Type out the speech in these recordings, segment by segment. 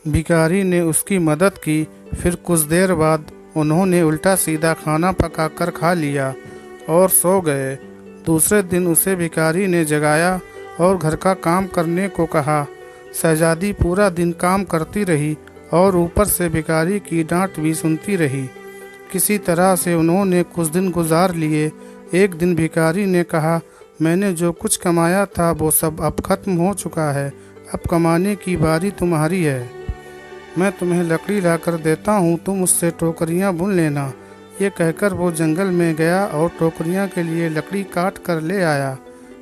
भिखारी ने उसकी मदद की। फिर कुछ देर बाद उन्होंने उल्टा सीधा खाना पकाकर खा लिया और सो गए। दूसरे दिन उसे भिखारी ने जगाया और घर का काम करने को कहा। शहजादी पूरा दिन काम करती रही और ऊपर से भिखारी की डांट भी सुनती रही। किसी तरह से उन्होंने कुछ दिन गुजार लिए। एक दिन भिखारी ने कहा, मैंने जो कुछ कमाया था वो सब अब खत्म हो चुका है। अब कमाने की बारी तुम्हारी है। मैं तुम्हें लकड़ी लाकर देता हूँ, तुम उससे टोकरियाँ बुन लेना। ये कहकर वो जंगल में गया और टोकरियाँ के लिए लकड़ी काट कर ले आया।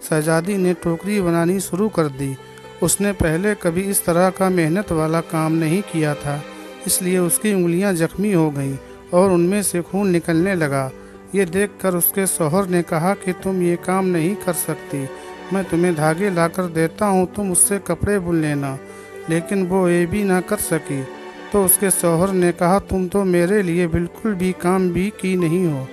शहजादी ने टोकरी बनानी शुरू कर दी। उसने पहले कभी इस तरह का मेहनत वाला काम नहीं किया था, इसलिए उसकी उंगलियां जख्मी हो गईं और उनमें से खून निकलने लगा। ये देखकर उसके शौहर ने कहा कि तुम ये काम नहीं कर सकती, मैं तुम्हें धागे लाकर देता हूँ, तुम उससे कपड़े बुन लेना। लेकिन वो ये भी ना कर सकी। तो उसके शौहर ने कहा, तुम तो मेरे लिए बिल्कुल भी काम भी की नहीं हो,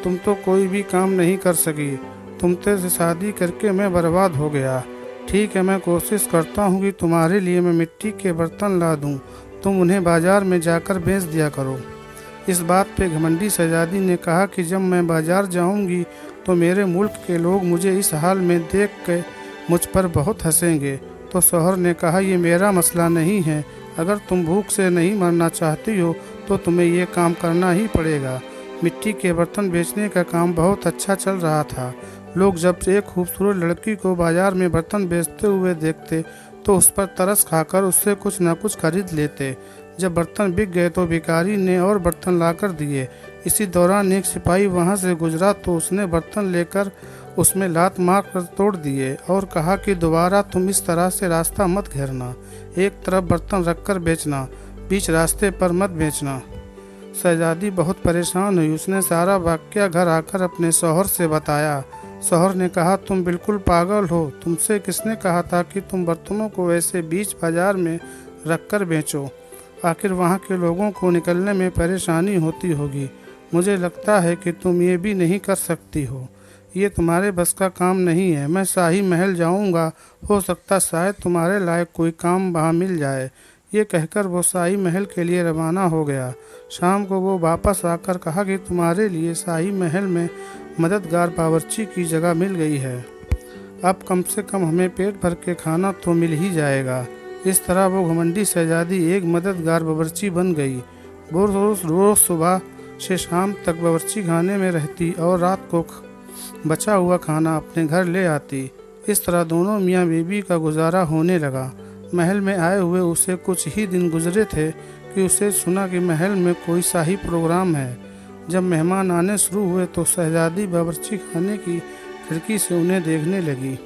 तुम तो कोई भी काम नहीं कर सकी, तुमसे से शादी करके मैं बर्बाद हो गया। ठीक है, मैं कोशिश करता हूँ कि तुम्हारे लिए मैं मिट्टी के बर्तन ला दूँ, तुम उन्हें बाजार में जाकर बेच दिया करो। इस बात पे घमंडी शहजादी ने कहा कि जब मैं बाजार जाऊंगी तो मेरे मुल्क के लोग मुझे इस हाल में देख के मुझ पर बहुत हंसेंगे। तो शौहर ने कहा, ये मेरा मसला नहीं है, अगर तुम भूख से नहीं मरना चाहती हो तो तुम्हें ये काम करना ही पड़ेगा। मिट्टी के बर्तन बेचने का काम बहुत अच्छा चल रहा था। लोग जब एक खूबसूरत लड़की को बाजार में बर्तन बेचते हुए देखते तो उस पर तरस खाकर उससे कुछ न कुछ खरीद लेते। जब बर्तन बिक गए तो भिखारी ने और बर्तन लाकर दिए। इसी दौरान एक सिपाही वहां से गुजरा तो उसने बर्तन लेकर उसमें लात मार कर तोड़ दिए और कहा कि दोबारा तुम इस तरह से रास्ता मत घेरना, एक तरफ बर्तन रखकर बेचना, बीच रास्ते पर मत बेचना। शहजादी बहुत परेशान हुई। उसने सारा वाकया घर आकर अपने शौहर से बताया। शौहर ने कहा, तुम बिल्कुल पागल हो, तुमसे किसने कहा था कि तुम बर्तनों को ऐसे बीच बाजार में रखकर बेचो? आखिर वहाँ के लोगों को निकलने में परेशानी होती होगी। मुझे लगता है कि तुम ये भी नहीं कर सकती हो, ये तुम्हारे बस का काम नहीं है। मैं शाही महल जाऊंगा, हो सकता शायद तुम्हारे लायक कोई काम वहाँ मिल जाए। ये कहकर वो शाही महल के लिए रवाना हो गया। शाम को वो वापस आकर कहा कि तुम्हारे लिए शाही महल में मददगार बावर्ची की जगह मिल गई है, अब कम से कम हमें पेट भर के खाना तो मिल ही जाएगा। इस तरह वो घमंडी शहजादी एक मददगार बावर्ची बन गई। वो रोज सुबह से शाम तक बावर्ची खाने में रहती और रात को बचा हुआ खाना अपने घर ले आती। इस तरह दोनों मियाँ बीवी का गुजारा होने लगा। महल में आए हुए उसे कुछ ही दिन गुजरे थे कि उसे सुना कि महल में कोई शाही प्रोग्राम है। जब मेहमान आने शुरू हुए तो शहजादी बावर्ची खाने की खिड़की से उन्हें देखने लगी।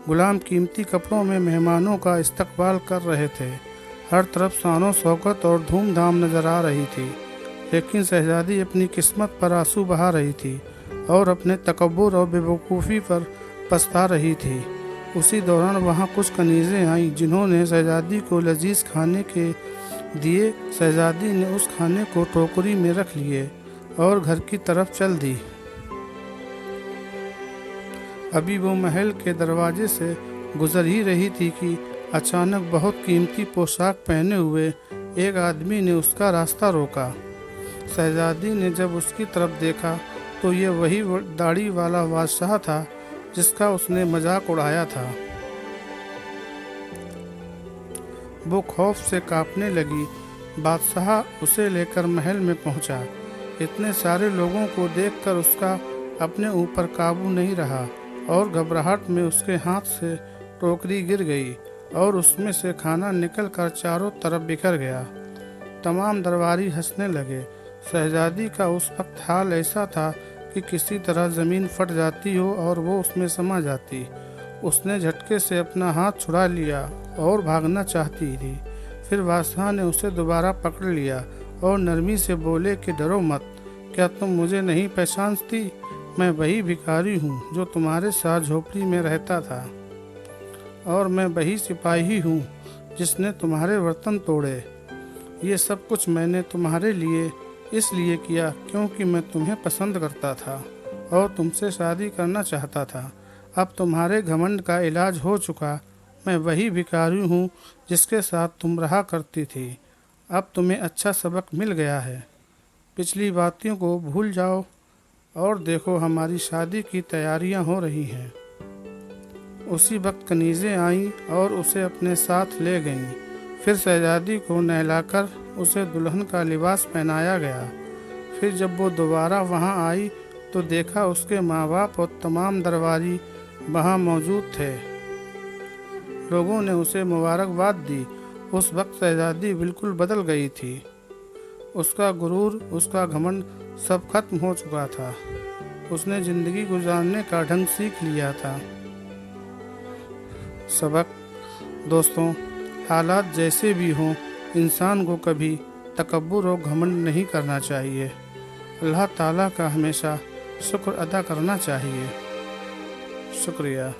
गुलाम कीमती कपड़ों में मेहमानों का इस्तकबाल कर रहे थे। हर तरफ शानो शौकत और धूमधाम नजर आ रही थी, लेकिन शहजादी अपनी किस्मत पर आंसू बहा रही थी और अपने तकब्बुर और बेवकूफ़ी पर पछता रही थी। उसी दौरान वहाँ कुछ कनीज़ें आईं जिन्होंने शहजादी को लजीज खाने के दिए। शहजादी ने उस खाने को टोकरी में रख लिए और घर की तरफ चल दी। अभी वो महल के दरवाजे से गुजर ही रही थी कि अचानक बहुत कीमती पोशाक पहने हुए एक आदमी ने उसका रास्ता रोका। शहजादी ने जब उसकी तरफ देखा तो ये वही दाढ़ी वाला बादशाह था जिसका उसने मजाक उड़ाया था। वो खौफ से कांपने लगी। बादशाह उसे लेकर महल में पहुंचा। इतने सारे लोगों को देखकर उसका अपने ऊपर काबू नहीं रहा और घबराहट में उसके हाथ से टोकरी गिर गई और उसमें से खाना निकलकर चारों तरफ बिखर गया। तमाम दरबारी हंसने लगे। शहजादी का उस वक्त हाल ऐसा था कि किसी तरह ज़मीन फट जाती हो और वो उसमें समा जाती। उसने झटके से अपना हाथ छुड़ा लिया और भागना चाहती थी। फिर बादशाह ने उसे दोबारा पकड़ लिया और नरमी से बोले कि डरो मत, क्या तुम मुझे नहीं पहचानती? मैं वही भिखारी हूँ जो तुम्हारे साथ झोपड़ी में रहता था, और मैं वही सिपाही हूँ जिसने तुम्हारे बर्तन तोड़े। ये सब कुछ मैंने तुम्हारे लिए इसलिए किया क्योंकि मैं तुम्हें पसंद करता था और तुमसे शादी करना चाहता था। अब तुम्हारे घमंड का इलाज हो चुका, मैं वही भिखारी हूँ जिसके साथ तुम रहा करती थी। अब तुम्हें अच्छा सबक मिल गया है। पिछली बातों को भूल जाओ और देखो हमारी शादी की तैयारियां हो रही हैं। उसी वक्त कनीज़ें आईं और उसे अपने साथ ले गईं। फिर शहजादी को नहलाकर उसे दुल्हन का लिबास पहनाया गया। फिर जब वो दोबारा वहां आई तो देखा उसके माँ बाप और तमाम दरबारी वहां मौजूद थे। लोगों ने उसे मुबारकबाद दी। उस वक्त शहजादी बिल्कुल बदल गई थी। उसका गुरूर, उसका घमंड सब खत्म हो चुका था। उसने जिंदगी गुजारने का ढंग सीख लिया था। सबक: दोस्तों, हालात जैसे भी हों, इंसान को कभी तकब्बुर और घमंड नहीं करना चाहिए। अल्लाह ताला का हमेशा शुक्र अदा करना चाहिए। शुक्रिया।